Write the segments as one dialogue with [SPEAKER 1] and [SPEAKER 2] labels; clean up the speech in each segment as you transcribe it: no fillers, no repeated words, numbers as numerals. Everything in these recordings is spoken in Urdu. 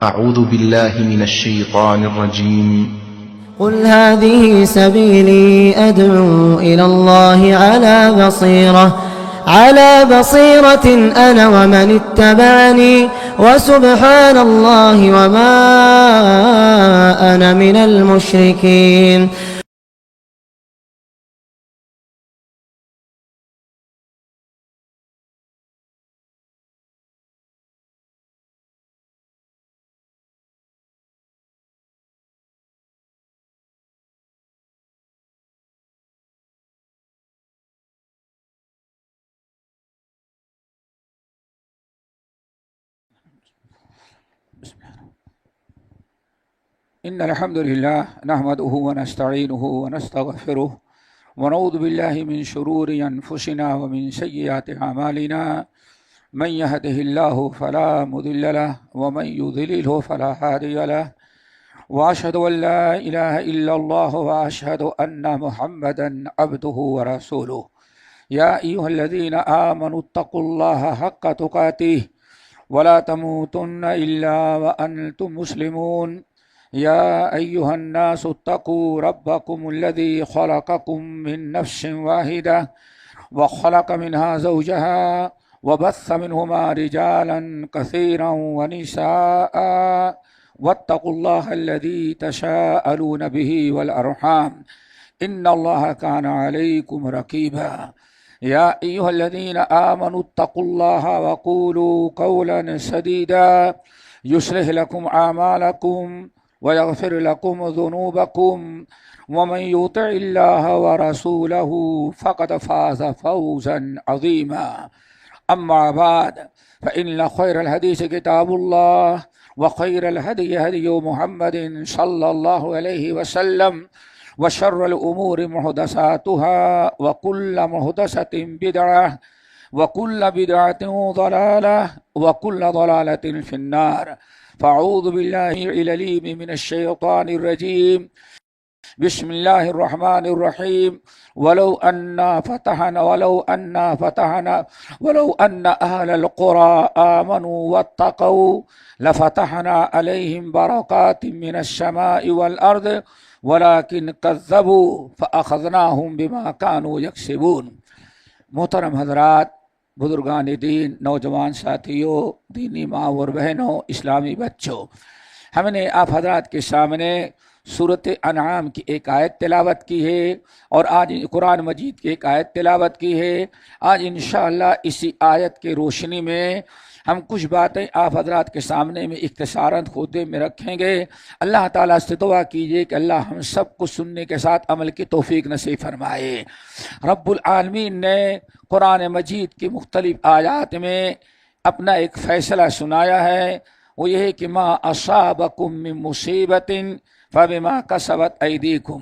[SPEAKER 1] أعوذ بالله من الشيطان الرجيم.
[SPEAKER 2] قل هذه سبيلي أدعو إلى الله على بصيرة أنا ومن اتبعني وسبحان الله وما أنا من المشركين.
[SPEAKER 3] إن الحمد لله نحمده ونستعينه ونستغفره ونعوذ بالله من شرور أنفسنا ومن سيئات أعمالنا من يهده الله فلا مضل له ومن يضلله فلا هادي له وأشهد أن لا إله إلا الله وأشهد أن محمدا عبده ورسوله. يا أيها الذين آمنوا اتقوا الله حق تقاته ولا تموتن إلا وأنتم مسلمون. يا أيها الناس اتقوا ربكم الذي خلقكم من نفس واحدة وخلق منها زوجها وبث منهما رجالا كثيرا ونساء واتقوا الله الذي تساءلون به والأرحام إن الله كان عليكم رقيبا. يا أيها الذين آمنوا اتقوا الله وقولوا قولا سديدا يصلح لكم أعمالكم ويغفر لكم ذنوبكم ومن يطع الله ورسوله فقد فاز فوزا عظيما. أما بعد فإن خير الحديث كتاب الله وخير الهدي هدي محمد صلى الله عليه وسلم وشر الأمور محدثاتها وكل محدثة بدعة وكل بدعة ضلالة وكل ضلالة في النار. فأعوذ بالله العليم من الشيطان الرجيم. بسم الله الرحمن الرحيم. ولو أن أهل القرى آمنوا واتقوا لفتحنا عليهم بركات من السماء والأرض ولكن كذبوا فأخذناهم بما كانوا يكسبون. محترم حضرات، بزرگان دین، نوجوان ساتھیوں، دینی ماں اور بہنوں، اسلامی بچوں، ہم نے آپ حضرات کے سامنے سورۃ انعام کی ایک آیت تلاوت کی ہے اور آج قرآن مجید کی ایک آیت تلاوت کی ہے. آج انشاءاللہ اسی آیت کے روشنی میں ہم کچھ باتیں آپ حضرات کے سامنے میں اختصاراً خطبے میں رکھیں گے. اللہ تعالیٰ سے دعا کیجئے کہ اللہ ہم سب کو سننے کے ساتھ عمل کی توفیق نصیب فرمائے. رب العالمین نے قرآن مجید کی مختلف آیات میں اپنا ایک فیصلہ سنایا ہے، وہ یہ ہے کہ ما اصابکم من مصیبت فبما کسبت ایدیکم.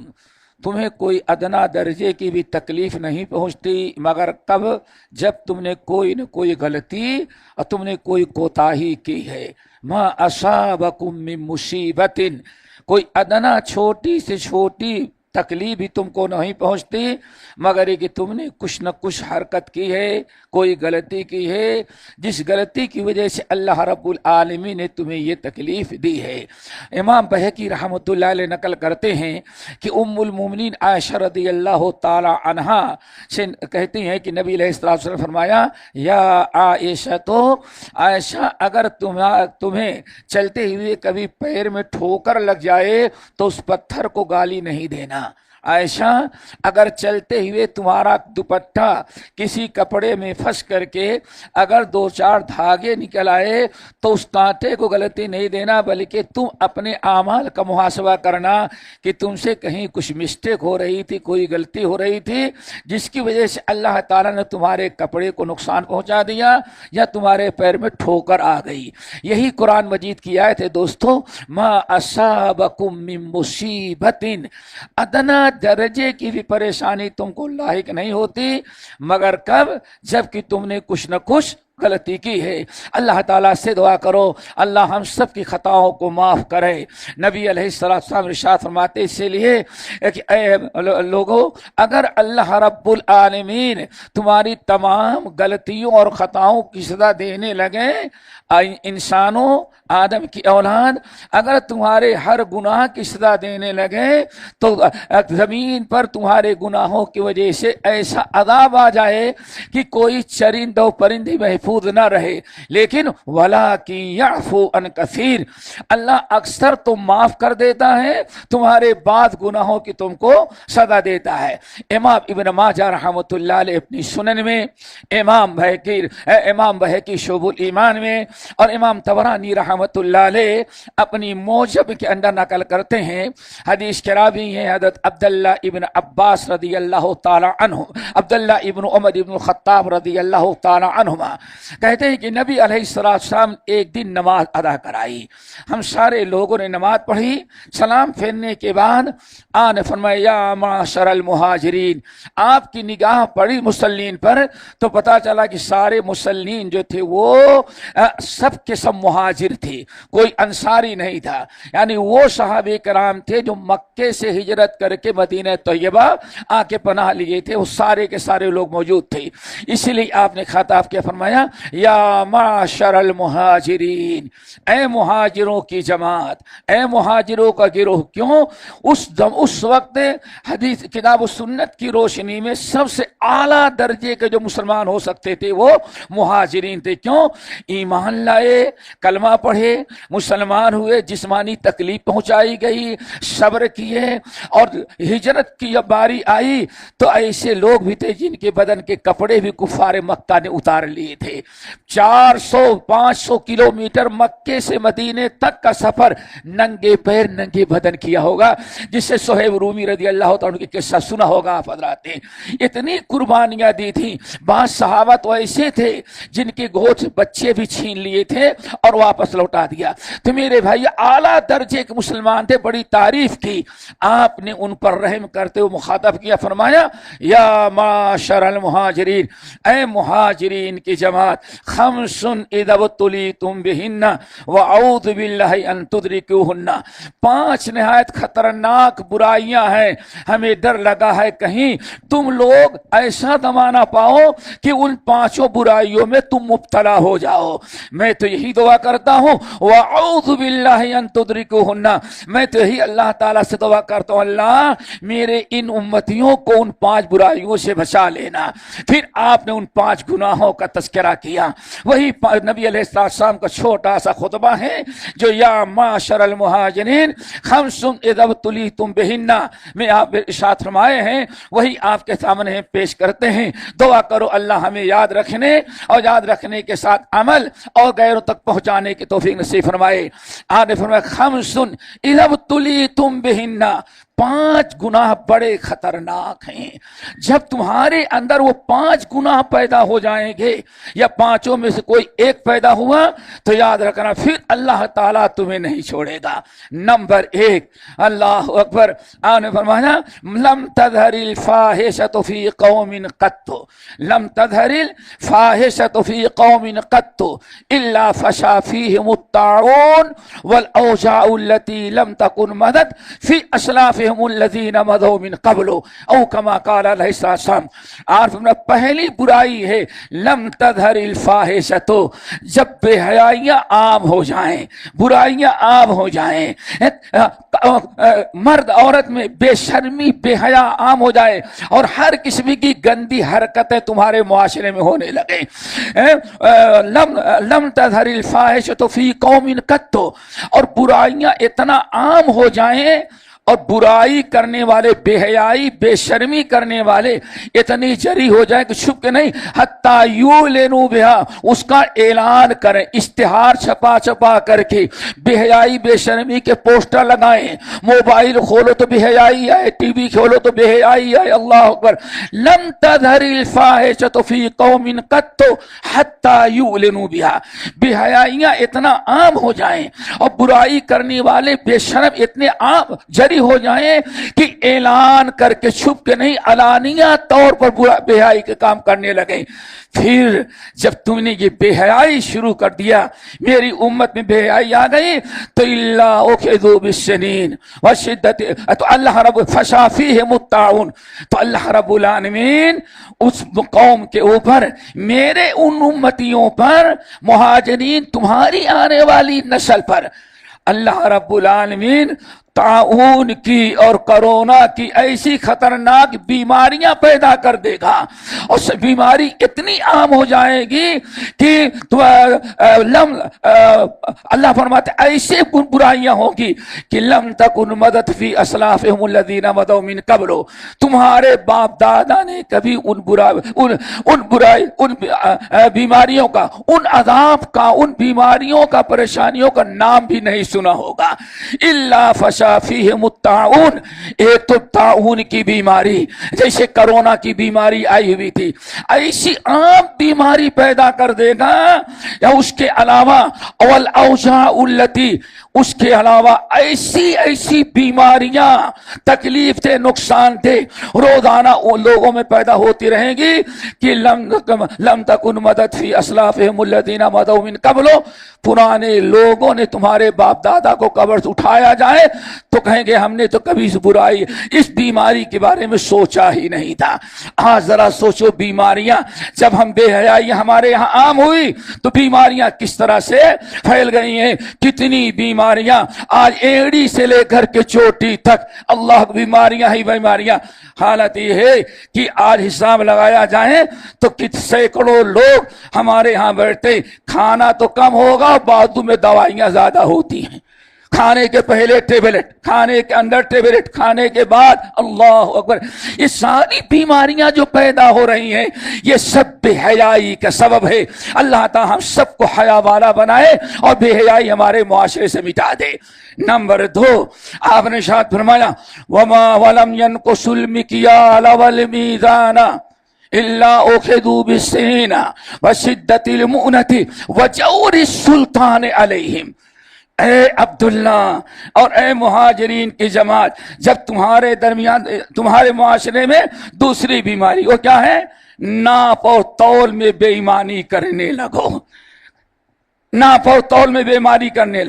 [SPEAKER 3] تمہیں کوئی ادنا درجے کی بھی تکلیف نہیں پہنچتی مگر کب؟ جب تم نے کوئی نہ کوئی غلطی اور تم نے کوئی کوتاہی کی ہے. ما اصابکم من مصیبت، کوئی ادنا چھوٹی سے چھوٹی تکلیف بھی تم کو نہیں پہنچتی مگر یہ کہ تم نے کچھ نہ کچھ حرکت کی ہے، کوئی غلطی کی ہے، جس غلطی کی وجہ سے اللہ رب العالمین نے تمہیں یہ تکلیف دی ہے. امام بہقی رحمۃ اللہ علیہ نقل کرتے ہیں کہ ام المومنین عائشہ رضی اللہ تعالی عنہا سے کہتی ہیں کہ نبی علیہ الصلوۃ والسلام نے فرمایا، یا عائشہ، تو عائشہ اگر تمہیں چلتے ہوئے کبھی پیر میں ٹھوکر لگ جائے تو اس پتھر کو گالی نہیں دینا. عائشہ، اگر چلتے ہوئے تمہارا دوپٹہ کسی کپڑے میں پھنس کر کے اگر دو چار دھاگے نکل آئے تو اس کانٹے کو غلطی نہیں دینا بلکہ تم اپنے اعمال کا محاسبہ کرنا کہ تم سے کہیں کچھ مسٹیک ہو رہی تھی، کوئی غلطی ہو رہی تھی جس کی وجہ سے اللہ تعالیٰ نے تمہارے کپڑے کو نقصان پہنچا دیا یا تمہارے پیر میں ٹھوکر آ گئی. یہی قرآن مجید کی آیت ہے دوستو. ما اصابکم من مصیبت، ادنا درجے کی بھی پریشانی تم کو لاحق نہیں ہوتی مگر کب؟ جب کہ تم نے کچھ نہ کچھ غلطی کی ہے. اللہ تعالیٰ سے دعا کرو اللہ ہم سب کی خطاؤں کو معاف کرے. نبی علیہ السلام ارشاد فرماتے اس لیے کہ اے لوگو، اگر اللہ رب العالمین تمہاری تمام غلطیوں اور خطاؤں کی سزا دینے لگے، انسانوں آدم کی اولاد اگر تمہارے ہر گناہ کی سزا دینے لگے تو زمین پر تمہارے گناہوں کی وجہ سے ایسا عذاب آ جائے کہ کوئی چرند و پرندی محفوظ نہ رہے. لیکن وَلَٰكِن يَعْفُو عَن كَثِيرٍ، اللہ اکثر تو معاف کر دیتا ہے، تمہارے بعض گناہوں کی تم کو سزا دیتا ہے. امام ابن ماجہ رحمۃ اللہ علیہ اپنی سنن میں، امام بہقی شعب الایمان میں، اور امام طبرانی رحمۃ اللہ علیہ اپنی موجب کے اندر نقل کرتے ہیں. حدیث کے راوی ہیں حضرت عبداللہ ابن عباس رضی اللہ تعالی عنہ، عبداللہ ابن عمر ابن الخطاب رضی اللہ تعالی عنہما کہتے ہیں کہ نبی علیہ السلام ایک دن نماز ادا کرائی. ہم سارے لوگوں نے نماز پڑھی، سلام پھیرنے کے بعد آن فرمایا یا معاشر المہاجرین، آپ کی نگاہ پڑی مسلمین پر تو پتا چلا کہ سارے مسلمین جو تھے وہ سب کے سب مہاجر تھے، کوئی انصاری نہیں تھا. یعنی وہ صحابہ کرام تھے جو مکے سے ہجرت کر کے مدینہ طیبہ آ کے پناہ لیے تھے، وہ سارے کے سارے لوگ موجود تھے. اسی لیے آپ نے خطاب کیا، فرمایا یا معاشر المہاجرین، اے مہاجروں کی جماعت، اے مہاجروں کا گروہ. کیوں؟ اس وقت حدیث کتاب و سنت کی روشنی میں سب سے اعلیٰ درجے کے جو مسلمان ہو سکتے تھے وہ مہاجرین تھے. کیوں؟ ایمان لائے، کلمہ پڑھے، مسلمان ہوئے، جسمانی تکلیف پہنچائی گئی، صبر کیے، اور ہجرت کی جب باری آئی تو ایسے لوگ بھی تھے جن کے بدن کے کپڑے بھی کفار مکہ نے اتار لیے تھے. 400-500 کلومیٹر مکے سے مدینے تک کا سفر ننگے پیر ننگے بدن کیا ہوگا، جس سے صہیب رومی رضی اللہ تعالیٰ کی قصہ سنا ہوگا آپ حضرات نے. اتنی قربانیاں دی تھیں. بعض صحابہ تو ایسے تھے جن کے گود سے بچے بھی چھین لیے تھے اور واپس لوٹا دیا. تو میرے بھائی اعلیٰ درجے کے مسلمان تھے، بڑی تعریف کی. آپ نے ان پر رحم کرتے ہوئے مخاطب کیا، فرمایا یا معاشر المہاجرین، اے مہاجرین کی جماعت، خمس اذا ابتلیتم بہن واعوذ باللہ ان تدرکوہن، 5 نہایت خطرناک برائیاں ہیں، ہمیں ڈر لگا ہے کہیں تم لوگ ایسا زمانہ پاؤ کہ ان 5 برائیوں میں تم مبتلا ہو جاؤ. میں تو یہی دعا کرتا ہوں، واعوذ باللہ ان تدرکوہن، میں تو یہی اللہ تعالیٰ سے دعا کرتا ہوں اللہ میرے ان امتیوں کو ان 5 برائیوں سے بچا لینا. پھر آپ نے ان 5 گناہوں کا تذکرہ کیا. وہی نبی علیہ السلام کا چھوٹا سا خطبہ ہے جو یا معاشر المہاجرین خمس اذا ابتلیتم بہن میں آپ ارشاد فرمائے ہیں، وہی آپ کے سامنے پیش کرتے ہیں. دعا کرو اللہ ہمیں یاد رکھنے اور یاد رکھنے کے ساتھ عمل اور غیروں تک پہنچانے کی توفیق نصیب فرمائے. آپ نے فرمایا خمس اذا ابتلیتم بہن، 5 گناہ بڑے خطرناک ہیں. جب تمہارے اندر وہ 5 گناہ پیدا ہو جائیں گے یا 5 میں سے کوئی ایک پیدا ہوا تو یاد رکھنا پھر اللہ تعالیٰ تمہیں نہیں چھوڑے گا. نمبر 1، اللہ اکبر، آپ نے فرمایا لم تظہر الفاحشۃ فی قوم قط، لم تظہر الفاحشۃ فی قوم قط الا فشا فیہم الطاعون والاوجاع التي لم تکن مدت فی اسلاف الذین مضوا من قبل او کما قال علیہ السلام. عارف میں پہلی برائی ہے لم تظہر الفاحشۃ، جب بے حیائیاں عام ہو جائیں، برائیاں عام ہو جائیں، مرد عورت میں بے شرمی بے حیا عام ہو جائے اور ہر قسم کی گندی حرکتیں تمہارے معاشرے میں ہونے لگے. لم تظہر الفاحشۃ فی قوم قط، اور برائیاں اتنا عام ہو جائیں اور برائی کرنے والے، بے حیائی بے شرمی کرنے والے اتنی جری ہو جائیں کہ چھپ کے نہیں، حتیٰ یعلنوا بہا، اس کا اعلان کریں، اشتہار چھپا کر کے بے حیائی بے شرمی کے پوسٹر لگائیں. موبائل کھولو تو بے حیائی آئے، ٹی وی کھولو تو بے حیائی آئے. اللہ اکبر. لم تظہر الفاحشۃ فی قوم قط حتیٰ یعلنوا بہا، بے حیائیاں اتنا عام ہو جائیں اور برائی کرنے والے بے شرم اتنے عام جری بڑی ہو جائیں کہ اعلان کر کے چھپ کے نہیں، علانیہ طور پر بے حیائی کے کام کرنے لگے. پھر جب تم نے یہ بے حیائی شروع کر دیا، میری امت میں بے حیائی آ گئی، تو اللہ اخذوا بالسنین وشدت، تو اللہ رب فشا فیہم الطاعون، تو اللہ رب العالمین اس قوم کے اوپر، میرے ان امتیوں پر، مہاجرین تمہاری آنے والی نسل پر، اللہ رب العالمین طاعون کی اور کرونا کی ایسی خطرناک بیماریاں پیدا کر دے گا، اور بیماری اتنی عام ہو جائے گی کہ اللہ فرماتے ایسے برائیاں ہوگی کہ لم تکن مدد فی اسلافہم الذین مضوا من قبل، تمہارے باپ دادا نے کبھی ان بیماریوں کا، ان عذاب کا، ان بیماریوں کا، پریشانیوں کا نام بھی نہیں سنا ہوگا. الا فشا فیہم الطاعون، ایک تو طاعون کی بیماری جیسے کرونا کی بیماری آئی ہوئی تھی، ایسی عام بیماری پیدا کر دے گا، یا اس کے علاوہ والاوجاع التی، اس کے علاوہ ایسی بیماریاں، تکلیف دہ، نقصان دہ روزانہ لوگوں میں پیدا ہوتی رہیں گی کہ لم تکن مدد فی اسلافہم الذین مضوا من قبل، پرانے لوگوں نے تمہارے باپ دادا کو قبر سے اٹھایا جائے تو کہیں گے ہم نے تو کبھی اس برائی، اس بیماری کے بارے میں سوچا ہی نہیں تھا. آج ذرا سوچو، بیماریاں جب ہم بے حیائی ہمارے یہاں عام ہوئی تو بیماریاں کس طرح سے پھیل گئی ہیں. کتنی بیماریاں آج ایڑی سے لے کر کے چوٹی تک، اللہ بیماریاں ہی بیماریاں. حالت یہ ہے کہ آج حساب لگایا جائے تو سینکڑوں لوگ ہمارے ہاں بیٹھتے، کھانا تو کم ہوگا، بعد میں دوائیاں زیادہ ہوتی ہیں. کھانے کے پہلے ٹیبلٹ، کھانے کے اندر ٹیبلٹ، کھانے کے بعد اللہ اکبر. یہ ساری بیماریاں جو پیدا ہو رہی ہیں یہ سب بے حیائی کا سبب ہے. اللہ تعالی ہم سب کو حیا والا بنائے اور بے حیائی ہمارے معاشرے سے مٹا دے. نمبر 2، آپ نے ارشاد فرمایا وما ولم ينقص المكيال والميزان الا اخذوا بالسنين وشدة المؤنة وجور السلطان عليهم. اے عبداللہ اور اے مہاجرین کی جماعت، جب تمہارے درمیان، تمہارے معاشرے میں دوسری بیماری، وہ کیا ہے؟ ناپ اور تول میں بے ایمانی کرنے لگو. ناپ اور تول میں بے ایمانی کرنے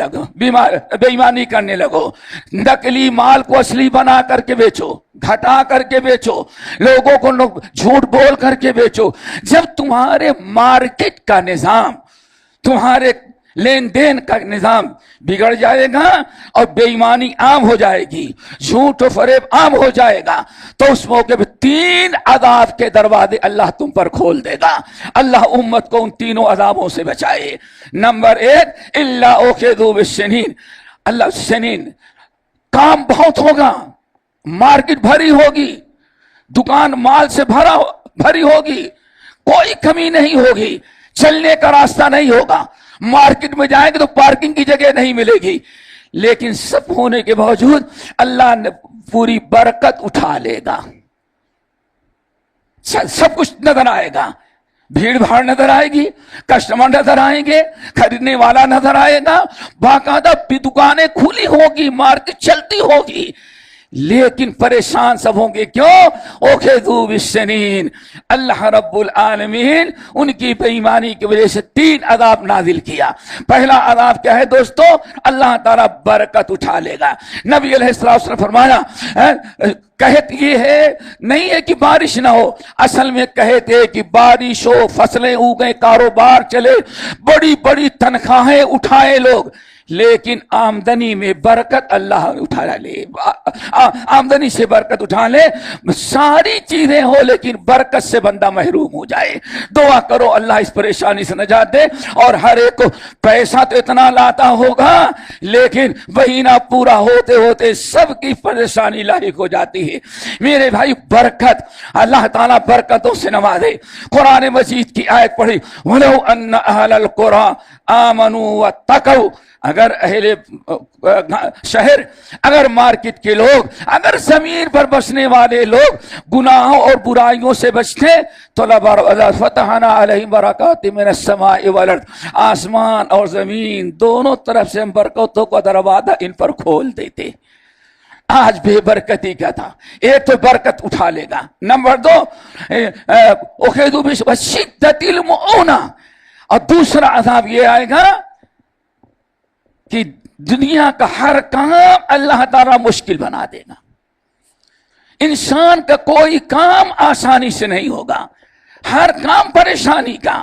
[SPEAKER 3] لگو. نقلی مال کو اصلی بنا کر کے بیچو، گھٹا کر کے بیچو، لوگوں کو جھوٹ بول کر کے بیچو. جب تمہارے مارکیٹ کا نظام، تمہارے لین دین کا نظام بگڑ جائے گا اور بے ایمانی عام ہو جائے گی، جھوٹ و فریب عام ہو جائے گا، تو اس موقع پہ 3 عذاب کے دروازے اللہ تم پر کھول دے گا. اللہ امت کو ان تینوں عذابوں سے بچائے. نمبر 1، الا اخذوا بالسنین، اللہ سنین، کام بہت ہوگا، مارکیٹ بھری ہوگی، دکان مال سے بھری ہوگی، کوئی کمی نہیں ہوگی، چلنے کا راستہ نہیں ہوگا، مارکیٹ میں جائیں گے تو پارکنگ کی جگہ نہیں ملے گی، لیکن سب ہونے کے باوجود اللہ نے پوری برکت اٹھا لے گا. سب کچھ نظر آئے گا، بھیڑ بھاڑ نظر آئے گی، کسٹمر نظر آئیں گے، خریدنے والا نظر آئے گا، باقاعدہ دکانیں کھلی ہوگی، مارکیٹ چلتی ہوگی، لیکن پریشان سب ہوں گے. کیوں؟ اخذوا بالسنین، اللہ رب العالمین ان کی بے ایمانی کی وجہ سے 3 عذاب نازل کیا. پہلا عذاب کیا ہے دوستو؟ اللہ تعالیٰ برکت اٹھا لے گا. نبی علیہ السلام نے فرمایا، کہت یہ ہے نہیں ہے کہ بارش نہ ہو، اصل میں کہتے کہ بارش ہو، فصلیں اگیں، کاروبار چلے، بڑی بڑی تنخواہیں اٹھائے لوگ، لیکن آمدنی میں برکت اللہ اٹھا لے، آمدنی سے برکت اٹھا لے. ساری چیزیں ہو لیکن برکت سے بندہ محروم ہو جائے. دعا کرو اللہ اس پریشانی سے نجات دے. اور ہر ایک کو پیسہ تو اتنا لاتا ہوگا لیکن مہینہ پورا ہوتے ہوتے سب کی پریشانی لاحق ہو جاتی ہے. میرے بھائی، برکت، اللہ تعالیٰ برکتوں سے نوازے. قرآن مجید کی آیت پڑھی، وَلَوْ أَنَّ أَهْلَ الْقُرَىٰ آمَنُوا وَاتَّقَوْا، اگر اہل شہر، اگر مارکیٹ کے لوگ، اگر زمین پر بسنے والے لوگ گناہوں اور برائیوں سے بچتے تو لَفَتَحْنَا عَلَيْهِمْ بَرَكَاتٍ مِّنَ السَّمَاءِ وَالْأَرْضِ، آسمان اور زمین دونوں طرف سے ہم برکتوں کا دروازہ ان پر کھول دیتے. آج بے برکتی کا تھا، ایک تو برکت اٹھا لے گا، نمبر 2 اخذوا بشدۃ المؤونہ، اور دوسرا عذاب یہ آئے گا کہ دنیا کا ہر کام اللہ تعالیٰ مشکل بنا دے گا. انسان کا کوئی کام آسانی سے نہیں ہوگا، ہر کام پریشانی کا.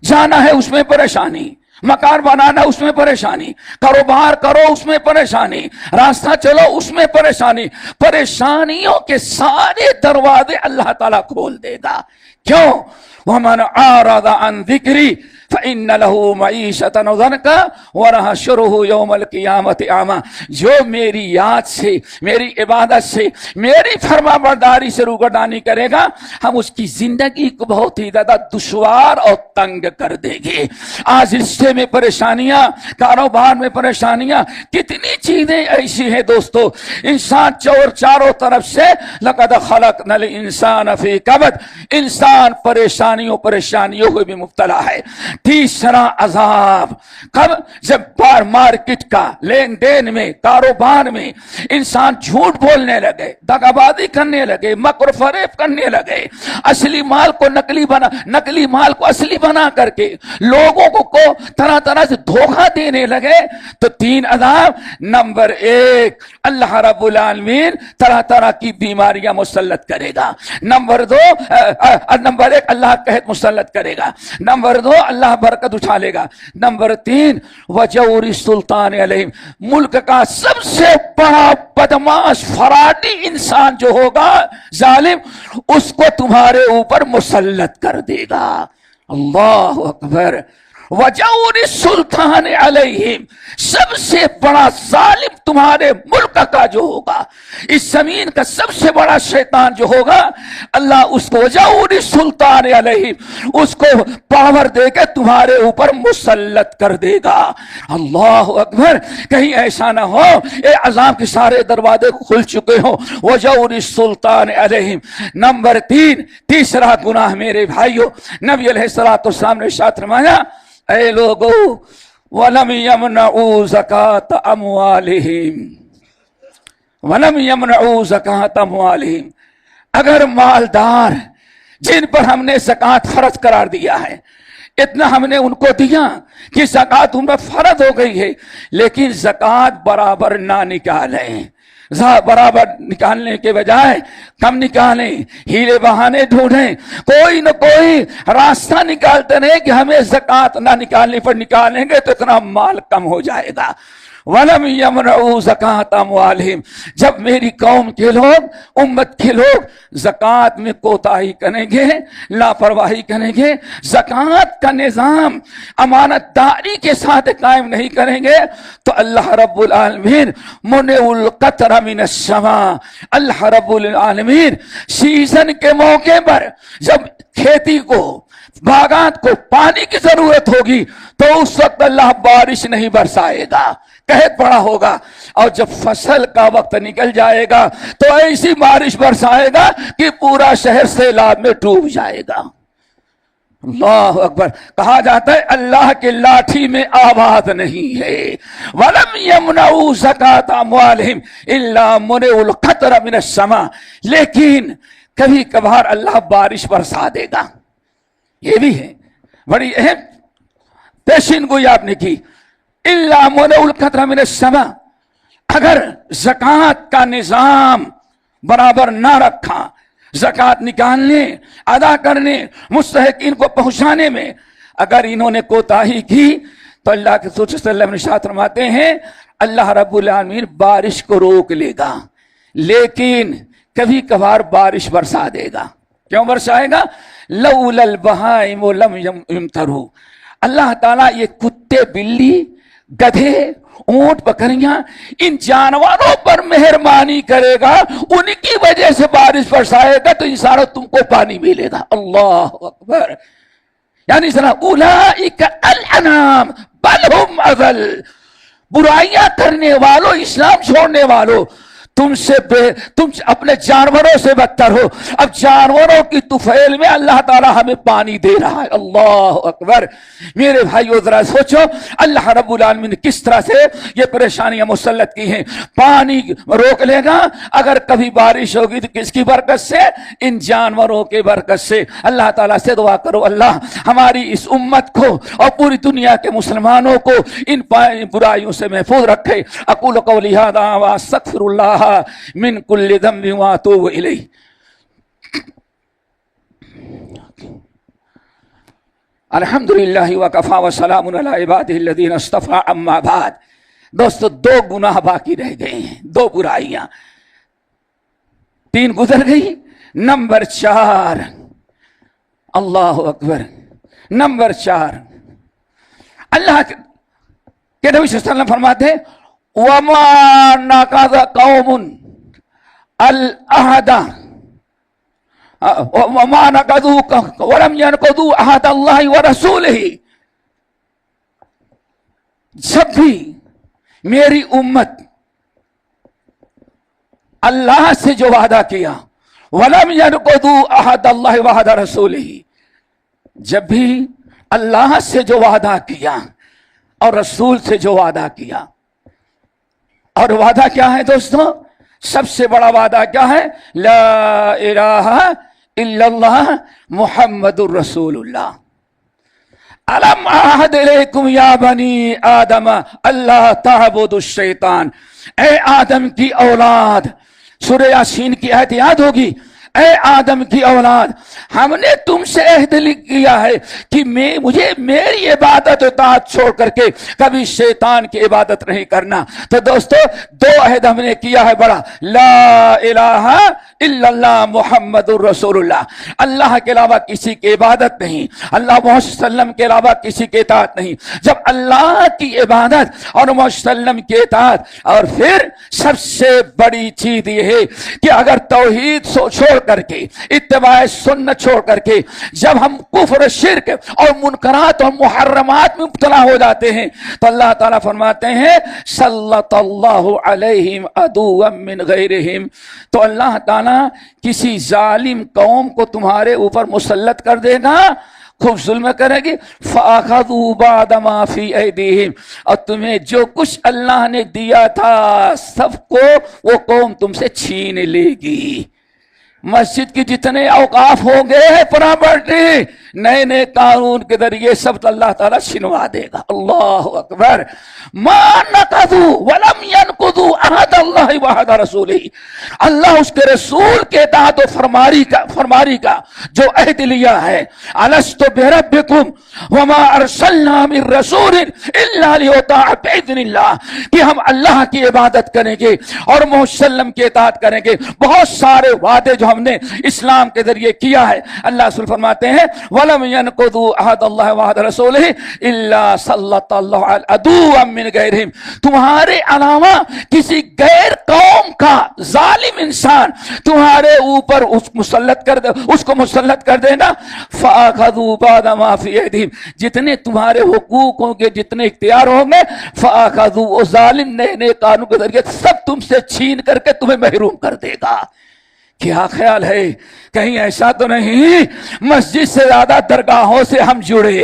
[SPEAKER 3] جانا ہے اس میں پریشانی، مکان بنانا اس میں پریشانی، کاروبار کرو اس میں پریشانی، راستہ چلو اس میں پریشانی. پریشانیوں کے سارے دروازے اللہ تعالیٰ کھول دے گا. کیوں؟ وَمَنْ أَعْرَضَ عَنْ ذِكْرِي فَإِنَّ لَهُ مَعِيشَةً ضَنْكًا وَنَحْشُرُهُ يَوْمَ الْقِيَامَةِ أَعْمَىٰ. جو میری یاد سے، میری عبادت سے، میری فرما برداری سے روگردانی کرے گا، ہم اس کی زندگی کو بہت ہی زیادہ دشوار اور تنگ کر دیں گے. آج رشتے میں پریشانیاں، کاروبار میں پریشانیاں، کتنی چیزیں ایسی ہیں دوستو. انسان چاروں طرف سے لَقَدْ خَلَقْنَا الْإِنسَانَ فِي كَبَدٍ، انسان پریشانیوں کو بھی مبتلا ہے. تیسرا عذاب کب؟ جب مارکیٹ کا لین دین میں، کاروبار میں انسان جھوٹ بولنے لگے، دغا بازی کرنے لگے، مکر و فریب کرنے لگے، اصلی مال کو نقلی مال کو اصلی بنا کر کے لوگوں کو طرح طرح سے دھوکہ دینے لگے، تو 3 عذاب. نمبر 1 اللہ رب العالمین طرح طرح کی بیماریاں مسلط کرے گا. نمبر 1 اللہ قحط مسلط کرے گا. نمبر 2 اللہ برکت اٹھا لے گا. نمبر 3 وجور السلطان علیہم، ملک کا سب سے بڑا بدماش فراڈی انسان جو ہوگا، ظالم، اس کو تمہارے اوپر مسلط کر دے گا. اللہ اکبر. وجور السلطان علیہم، سب سے بڑا ظالم تمہارے ملک کا جو ہوگا، اس زمین کا سب سے بڑا شیطان جو ہوگا، اللہ اس کو وجور السلطان علیہم، اس کو پاور دے کے تمہارے اوپر مسلط کر دے گا. اللہ اکبر. کہیں ایسا نہ ہو اے عذاب کے سارے دروازے کھل چکے ہوں. وجور السلطان علیہم. نمبر 3 تیسرا گناہ میرے بھائیو، نبی علیہ الصلوۃ والسلام نے ارشاد فرمایا، اے لوگو وَلَمْ يَمْنَعُوا زَكَاةَ أَمْوَالِهِمْ، وَلَمْ يَمْنَعُوا زَكَاةَ أَمْوَالِهِمْ. اگر مالدار جن پر ہم نے زکوٰۃ فرض قرار دیا ہے، اتنا ہم نے ان کو دیا کہ زکوٰۃ ان پر فرض ہو گئی ہے، لیکن زکوٰۃ برابر نہ نکالیں، برابر نکالنے کے بجائے کم نکالیں، ہیلے بہانے ڈھونڈیں، کوئی نہ کوئی راستہ نکالتے رہیں کہ ہمیں زکوٰۃ نہ نکالنے پر نکالیں گے تو اتنا مال کم ہو جائے گا. وَلَمْ يَمْنَعُوا زَكَاةَ أَمْوَالِهِمْ. جب میری قوم کے لوگ، امت کے لوگ زکوٰۃ میں کوتاہی کریں گے، لاپرواہی کریں گے، زکوٰۃ کا نظام امانت داری کے ساتھ قائم نہیں کریں گے، تو اللہ رب العالمین مُنِعُ الْقَطْرَ مِنَ السَّمَاءِ، اللہ رب العالمین سیزن کے موقع پر جب کھیتی کو، باغات کو پانی کی ضرورت ہوگی تو اس وقت اللہ بارش نہیں برسائے گا، قحط پڑا ہوگا. اور جب فصل کا وقت نکل جائے گا تو ایسی بارش برسائے گا کہ پورا شہر سیلاب میں ڈوب جائے گا. اللہ اکبر. کہا جاتا ہے اللہ کے لاٹھی میں آواز نہیں ہے. وَلَمْ يَمْنَعُوا زَكَاةَ أَمْوَالِهِمْ إِلَّا مُنِعُ الْقَطْرَ مِنَ السَّمَاءِ. لیکن کبھی کبھار اللہ بارش برسا دے گا. یہ بھی ہے بڑی اہم پیشین گوئی آپ نے کی. إِلَّا مُنِعُ الْقَطْرَ مِنَ السَّمَاءِ. اگر زکوٰۃ کا نظام برابر نہ رکھا، زکوٰۃ نکالنے، ادا کرنے، مستحقین کو پہنچانے میں اگر انہوں نے کوتاہی کی تو اللہ کے رسول صلی اللہ علیہ وسلم ارشاد فرماتے ہیں اللہ رب العالمین بارش کو روک لے گا، لیکن کبھی کبھار بارش برسا دے گا. کیوں برسائے گا؟ لولا البہائم لم یمطروا. اللہ تعالیٰ یہ کتے، بلی، گدھے، اونٹ، بکریاں، ان جانوروں پر مہربانی کرے گا، ان کی وجہ سے بارش برسائے گا تو انسانوں تم کو پانی ملے گا. اللہ اکبر. یعنی اولئک الانعام بل هم اضل. برائیاں کرنے والوں، اسلام چھوڑنے والوں، تم اپنے جانوروں سے بدتر ہو. اب جانوروں کی طفیل میں اللہ تعالیٰ ہمیں پانی دے رہا ہے. اللہ اکبر. میرے بھائیو ذرا سوچو اللہ رب العالمین نے کس طرح سے یہ پریشانیاں مسلط کی ہیں. پانی روک لے گا اگر کبھی بارش ہوگی تو کس کی برکت سے؟ ان جانوروں کے برکت سے. اللہ تعالیٰ سے دعا کرو اللہ ہماری اس امت کو اور پوری دنیا کے مسلمانوں کو ان برائیوں سے محفوظ رکھے. اقول قولی ھذا واستغفر اللہ من کل ذنب واتوب الیہ. الحمدللہ وکفی وسلام علی عبادہ الذین اصطفی. اما بعد دوستو 2 گناہ باقی رہ گئے ہیں, 2 برائیاں. 3 گزر گئی, نمبر 4 اللہ اکبر. نمبر 4 اللہ کے نبی صلی اللہ علیہ وسلم فرماتے ہیں وَمَا نَقَضَ قَوْمٌ الْعَهْدَ وَمَا نَقَضُوا وَلَمْ يَنْقُضُوا عَهْدَ اللَّهِ وَرَسُولِهِ. جب بھی میری امت اللہ سے جو وعدہ کیا وَلَمْ يَنْقُضُوا عَهْدَ اللَّهِ وَعْدَ رَسُولِهِ, جب بھی اللہ سے جو وعدہ کیا اور رسول سے جو وعدہ کیا. اور وعدہ کیا ہے دوستو؟ سب سے بڑا وعدہ کیا ہے؟ لا الہ الا اللہ محمد الرسول اللہ. الم اعہد الیکم یا بنی آدم اللہ تعبدوا الشیطان. اے آدم کی اولاد, سورہ یاسین کی آیت یاد ہوگی. اے آدم کی اولاد, ہم نے تم سے عہد کیا ہے کہ مجھے میری عبادت و اطاعت چھوڑ کر کے کبھی شیطان کی عبادت نہیں کرنا. تو دوستو 2 عہد ہم نے کیا ہے بڑا. لا الہ الا اللہ محمد الرسول اللہ, اللہ کے علاوہ کسی کی عبادت نہیں, اللہ محمد صلی اللہ علیہ وسلم کے علاوہ کسی کی اطاعت نہیں. جب اللہ کی عبادت اور محمد صلی اللہ علیہ وسلم کی اطاعت, اور پھر سب سے بڑی چیز یہ ہے کہ اگر توحید چھوڑ کر کے اتباع سنت چھوڑ کر کے جب ہم کفر شرک اور منکرات اور محرمات میں مبتلا ہو جاتے ہیں تو اللہ تعالیٰ فرماتے ہیں سلط اللہ علیہم عدوا من غیرہم. تو اللہ تعالیٰ کسی ظالم قوم کو تمہارے اوپر مسلط کر دے گا, خوب ظلم کرے گی. فَأَخَذُوا بَعْدَ مَا فِي أَيْدِيهِمْ, اور تمہیں جو کچھ اللہ نے دیا تھا سب کو وہ قوم تم سے چھین لے گی. مسجد کی جتنے اوقاف ہوں گے پراپرٹی نئے نئے قانون کے ذریعے سب اللہ تعالیٰ چھنوا دے گا. اللہ اکبر. ما نقضوا ولم ينقضوا عہد اللہ وعہد رسولہ, اللہ اس کے رسول کے اطاعت و فرماری کا جو عہد لیا ہے. الست بربکم وما ارسلنا من رسول الا لیطاع باذن اللہ, کہ ہم اللہ کی عبادت کریں گے اور محمد صلی اللہ علیہ وسلم کی اطاعت کریں گے. بہت سارے وعدے جو ہم نے اسلام کے ذریعے کیا ہے. اللہ رسول فرماتے ہیں وَلَمْ يَنْقُضُوا عَهْدَ اللَّهِ وَعْدَ رَسُولِهِ إِلَّا سَلَّطَ اللَّهُ عَلَىٰ عَدُوًّا مِّنْ غَيْرِهِمْ. تمہارے علاوہ کسی غیر قوم کا ظالم انسان تمہارے اوپر اس کو مسلط کر دینا. فَأَخَذُوا بَعْدَ مَا فِي أَيْدِيهِمْ, جتنے تمہارے حقوق ہوں گے جتنے اختیار ہوں گے فَأَخَذُوا, وہ ظالم نئے قانون کے ذریعے سب تم سے چھین کر کے تمہیں محروم کر دے گا. کیا خیال ہے کہیں ایسا تو نہیں مسجد سے زیادہ درگاہوں سے ہم جڑے,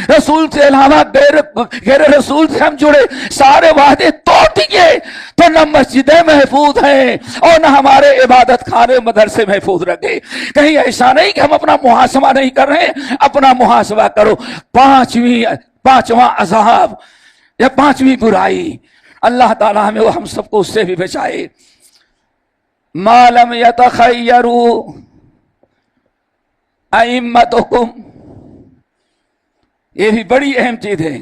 [SPEAKER 3] رسول سے علاوہ غیر رسول سے ہم جڑے, سارے وعدے توڑ دیے تو نہ مسجدیں محفوظ ہیں اور نہ ہمارے عبادت خانے مدرسے محفوظ رکھے. کہیں ایسا نہیں کہ ہم اپنا محاسبہ نہیں کر رہے, اپنا محاسبہ کرو. 5واں عذاب یا 5ویں برائی, اللہ تعالیٰ ہمیں ہم سب کو اس سے بھی بچائے. ما لم يتخيروا ائمتكم, یہ بھی بڑی اہم چیز ہے.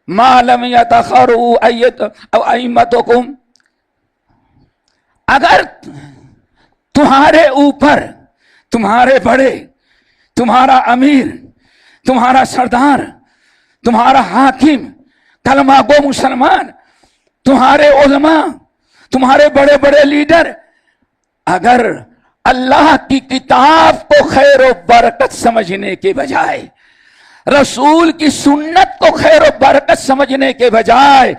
[SPEAKER 3] ما لم يتخيروا ائمتكم, اگر تمہارے اوپر تمہارے بڑے, تمہارا امیر, تمہارا سردار, تمہارا حاکم, کلمہ گو مسلمان, تمہارے علماء, تمہارے بڑے بڑے لیڈر اگر اللہ کی کتاب کو خیر و برکت سمجھنے کے بجائے, رسول کی سنت کو خیر و برکت سمجھنے کے بجائے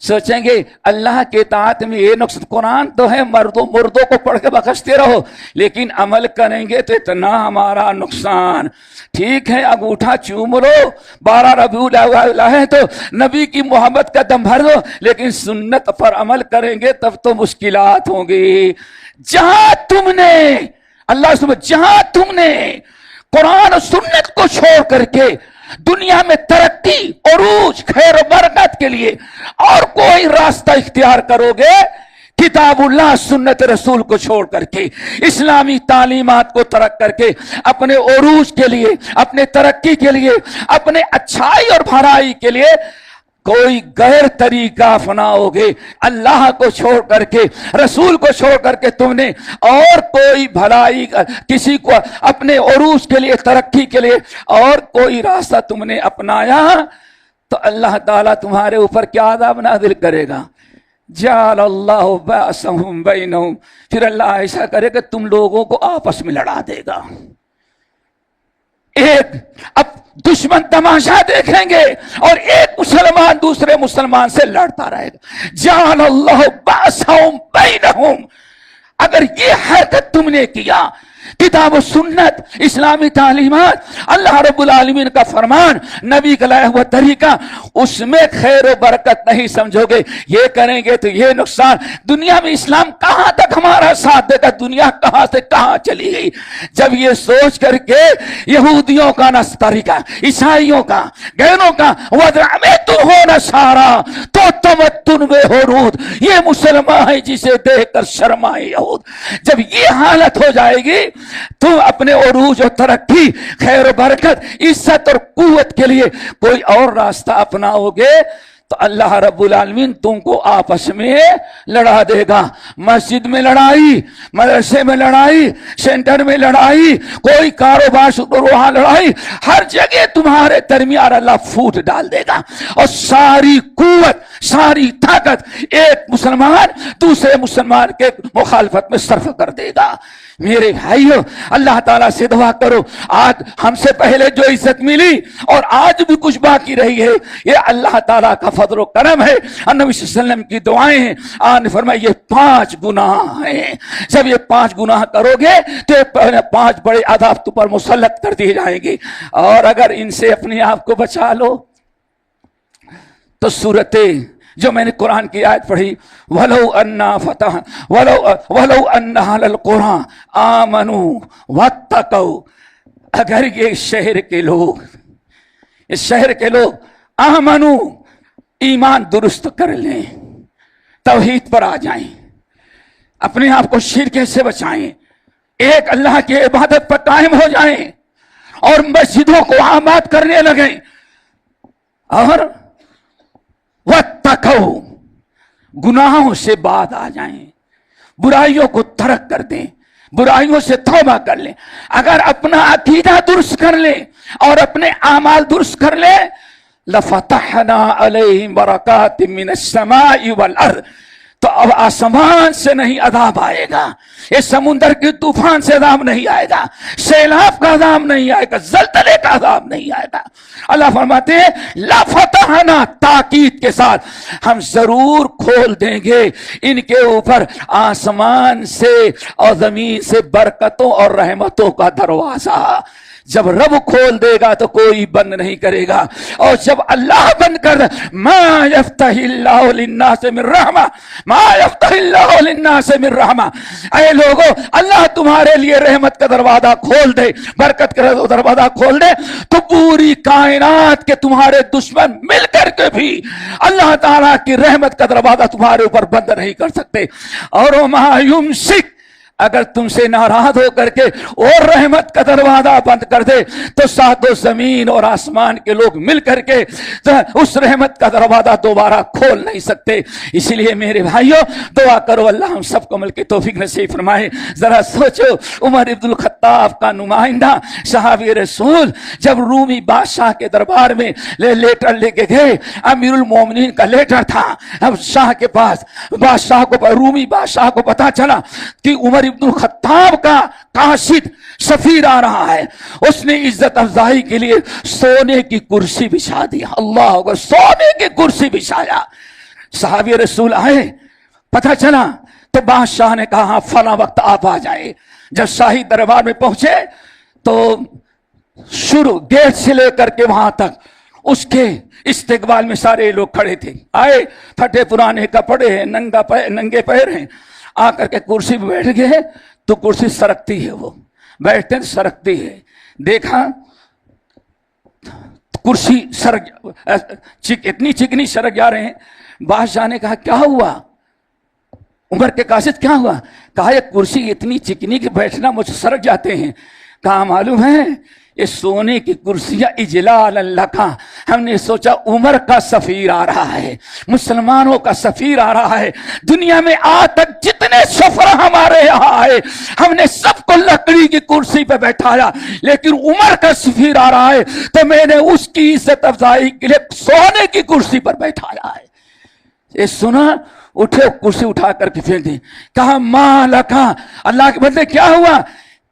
[SPEAKER 3] سوچیں گے اللہ کے اطاعت میں یہ نقص، قرآن تو ہے مردوں کو پڑھ کے بخشتے رہو، لیکن عمل کریں گے تو اتنا ہمارا نقصان۔ ٹھیک ہے انگوٹھا چوم لو، 12 ربیع الاول ہے تو نبی کی محبت کا دم بھر دو، لیکن سنت پر عمل کریں گے تب تو مشکلات ہوں گی۔ جہاں تم نے قرآن و سنت کو چھوڑ کر کے دنیا میں ترقی، عروج، خیر و برکت کے لیے اور کوئی راستہ اختیار کرو گے، کتاب اللہ سنت رسول کو چھوڑ کر کے، اسلامی تعلیمات کو ترک کر کے، اپنے عروج کے لیے، اپنے ترقی کے لیے، اپنے اچھائی اور بھلائی کے لیے کوئی غیر طریقہ اپناؤ گے، اللہ کو چھوڑ کر کے، رسول کو چھوڑ کر کے تم نے اور کوئی بھلائی، کسی کو اپنے عروج کے لیے، ترقی کے لیے اور کوئی راستہ تم نے اپنایا تو اللہ تعالیٰ تمہارے اوپر کیا عذاب نازل کرے گا؟ جعل اللہ بأسهم بینہم، پھر اللہ ایسا کرے کہ تم لوگوں کو آپس میں لڑا دے گا۔ اب دشمن تماشا دیکھیں گے اور ایک مسلمان دوسرے مسلمان سے لڑتا رہے گا۔ جعل اللہ بأسهم بینہم، اگر یہ حرکت تم نے کیا، کتاب و سنت، اسلامی تعلیمات، اللہ رب العالمین کا فرمان، نبی کا لایا ہوا طریقہ، اس میں خیر و برکت نہیں سمجھو گے، یہ کریں گے تو یہ نقصان۔ دنیا میں اسلام کہاں تک ہمارا ساتھ دے گا، دنیا کہاں سے کہاں چلی گئی؟ جب یہ سوچ کر کے یہودیوں کا نہ طریقہ، عیسائیوں کا، غیروں کا، وَدْعَمِتُ ہو نصارا تو تمتن بے حرود، یہ مسلمان ہے جسے دیکھ کر شرمائے یہود۔ جب یہ حالت ہو جائے گی، تم اپنے عروج و ترقی، خیر و برکت، عزت اور قوت کے لیے کوئی اور راستہ اپناؤ گے تو اللہ رب العالمین تم کو آپس میں لڑا دے گا۔ مسجد میں لڑائی، مدرسے میں لڑائی، سینٹر میں لڑائی، کوئی کاروبار شروع وہاں لڑائی، ہر جگہ تمہارے درمیان اللہ پھوٹ ڈال دے گا اور ساری قوت، ساری طاقت ایک مسلمان دوسرے مسلمان کے مخالفت میں صرف کر دے گا۔ میرے بھائیو، اللہ تعالیٰ سے دعا کرو، آج ہم سے پہلے جو عزت ملی اور آج بھی کچھ باقی رہی ہے، یہ اللہ تعالیٰ کا فضل و کرم ہے، اور نبی صلی اللہ علیہ وسلم کی دعائیں ہیں۔ آپ نے فرمایا یہ 5 گناہ ہیں، جب یہ 5 گناہ کرو گے تو یہ 5 بڑے عذاب تم پر مسلط کر دیے جائیں گے، اور اگر ان سے اپنے آپ کو بچا لو تو صورتیں جو میں نے قرآن کی آیت پڑھی، وَلَوْ أَنَّا فَتَحْنَا وَلَوْ أَنَّ أَهْلَ الْقُرَىٰ آمَنُوا وَاتَّقَوْا، اگر یہ شہر کے لوگ، اس شہر کے لوگ آمنو، ایمان درست کر لیں، توحید پر آ جائیں، اپنے آپ کو شرک سے بچائیں، ایک اللہ کی عبادت پر قائم ہو جائیں اور مسجدوں کو آباد کرنے لگیں، اور وَاتَّقَوْا، گناہوں سے بعد آ جائیں، برائیوں کو ترک کر دیں، برائیوں سے توبہ کر لیں، اگر اپنا عقیدہ درست کر لیں اور اپنے اعمال درست کر لیں، لَفَتَحْنَا عَلَيْهِمْ بَرَكَاتٍ مِّنَ السَّمَاءِ وَالْأَرْضِ، تو اب آسمان سے نہیں عذاب آئے گا، یہ سمندر کے طوفان سے عذاب نہیں آئے گا، سیلاب کا عذاب نہیں آئے گا، زلزلے کا عذاب نہیں آئے گا۔ اللہ فرماتے ہیں لَفَتَحْنَا، تاکید کے ساتھ ہم ضرور کھول دیں گے ان کے اوپر آسمان سے اور زمین سے برکتوں اور رحمتوں کا دروازہ۔ جب رب کھول دے گا تو کوئی بند نہیں کرے گا، اور جب اللہ بند کر دے، ما یفتح اللہ للناس من رحمہ، ما یفتح اللہ للناس من رحمہ، اے لوگو اللہ تمہارے لیے رحمت کا دروازہ کھول دے، برکت کا دروازہ کھول دے، تو پوری کائنات کے تمہارے دشمن مل کر کے بھی اللہ تعالیٰ کی رحمت کا دروازہ تمہارے اوپر بند نہیں کر سکتے۔ اور وما یمسک، اگر تم سے ناراض ہو کر کے اور رحمت کا دروازہ بند کر دے تو ساتھ و زمین اور آسمان کے لوگ مل کر کے اس رحمت کا دروازہ دوبارہ کھول نہیں سکتے۔ اسی لیے میرے بھائیوں دعا کرو اللہ ہم سب کو عمل کی توفیق نصیب فرمائے۔ ذرا سوچو، عمر ابن الخطاب کا نمائندہ صحابی رسول جب رومی بادشاہ کے دربار میں لیٹر لے کے گئے، امیر المومنین کا لیٹر تھا، اب شاہ کے پاس، بادشاہ کو، رومی بادشاہ کو پتا چلا کہ عمر ابن الخطاب کا قاصد سفیر آ رہا ہے، اس نے عزت افزائی کے لیے سونے کی کرسی بچھا دی، اللہ اکبر، سونے کی کرسی بچھایا، صحابی رسول آئے، پتہ چلا تو بادشاہ نے کہا فلاں وقت آپ آ جائے۔ جب شاہی دربار میں پہنچے تو شروع گیٹ سے لے کر کے وہاں تک اس کے استقبال میں سارے لوگ کھڑے تھے، آئے پھٹے پرانے کپڑے ہیں، ننگے پیر ہیں، آ کر کے کرسی پہ بیٹھ گئے تو کرسی سرکتی ہے، وہ بیٹھتے سرکتی ہے، دیکھا کرسی سرک اتنی چکنی سرک جا رہے ہیں۔ بادشاہ نے کہا کیا ہوا عمر کے قاصد، کیا ہوا؟ کہا یہ کرسی اتنی چکنی کہ بیٹھنا مجھ سرک جاتے ہیں۔ کہا معلوم ہے یہ سونے کی کرسیاں اجلال اللہ کا، ہم نے سوچا عمر کا سفیر آ رہا ہے، مسلمانوں کا سفیر آ رہا ہے، دنیا میں آج تک جتنے سفر ہمارے یہاں آئے ہم نے سب کو لکڑی کی کرسی پہ بیٹھایا، لیکن عمر کا سفیر آ رہا ہے تو میں نے اس کی عزت افزائی کے لیے سونے کی کرسی پر بیٹھایا ہے۔ یہ سنا، اٹھے کرسی اٹھا کر کے پھینک دی۔ کہا ماں لکھا، اللہ کے بندے کیا ہوا؟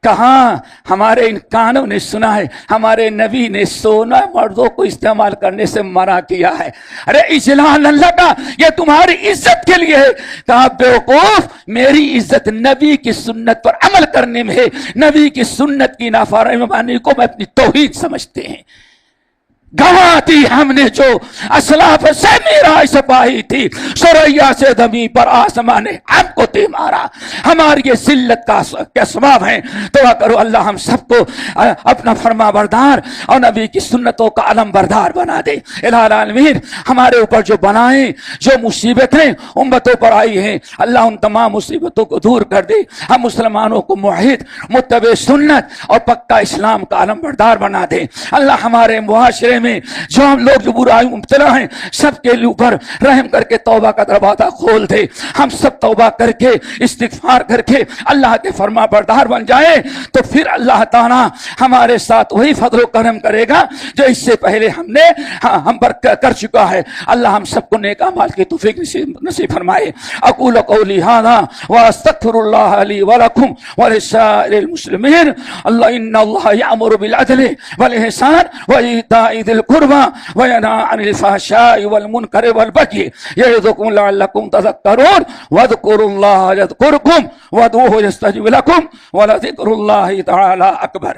[SPEAKER 3] کہاں ہمارے ان کانوں نے سنا ہے ہمارے نبی نے سونا مردوں کو استعمال کرنے سے منع کیا ہے۔ ارے اجلال اللہ کا، یہ تمہاری عزت کے لیے ہے۔ کہا بیوقوف، میری عزت نبی کی سنت پر عمل کرنے میں ہے، نبی کی سنت کی نافرمانی کو میں اپنی توہین سمجھتے ہیں۔ گواہ تھی ہم نے جو اسلاف سے میراث سے پائی تھی، سریا سے دمی پر آسمان نے ہم کو دے مارا، ہماری یہ ذلت کا اسباب ہیں۔ دعا کرو اللہ ہم سب کو اپنا فرما بردار اور نبی کی سنتوں کا علم بردار بنا دے۔ الہ العالمین ہمارے اوپر جو بنائیں، جو مصیبتیں امتوں پر آئی ہیں، اللہ ان تمام مصیبتوں کو دور کر دے، ہم مسلمانوں کو موحد، متبع سنت اور پکا اسلام کا علم بردار بنا دے۔ اللہ ہمارے معاشرے میں جو ہم لوگ جو برائی مبتلا ہیں سب کے اوپر رحم کر کے توبہ کا دروازہ کھول دے، ہم سب توبہ کر کے استغفار کر کے اللہ کے فرما بردار بن جائے تو پھر اللہ تعالیٰ ہمارے ساتھ وہی فضل و کرم کرے گا جو اس سے پہلے ہم پر کر چکا ہے۔ اللہ ہم سب کو نیک اعمال کی توفیق نصیب فرمائے۔ اقول قولی ھذا واستغفر اللہ لی ولکم ولسائر المسلمین۔ ان اللہ یأمر بالعدل والإحسان وإیتاء ذی القربى وینہی عن الفحشاء والمنکر والبغی یعظکم لعلکم تذکرون واذکروا اللہ یذکرکم وادعوہ یستجب لکم ولذکر اللہ تعالی اکبر۔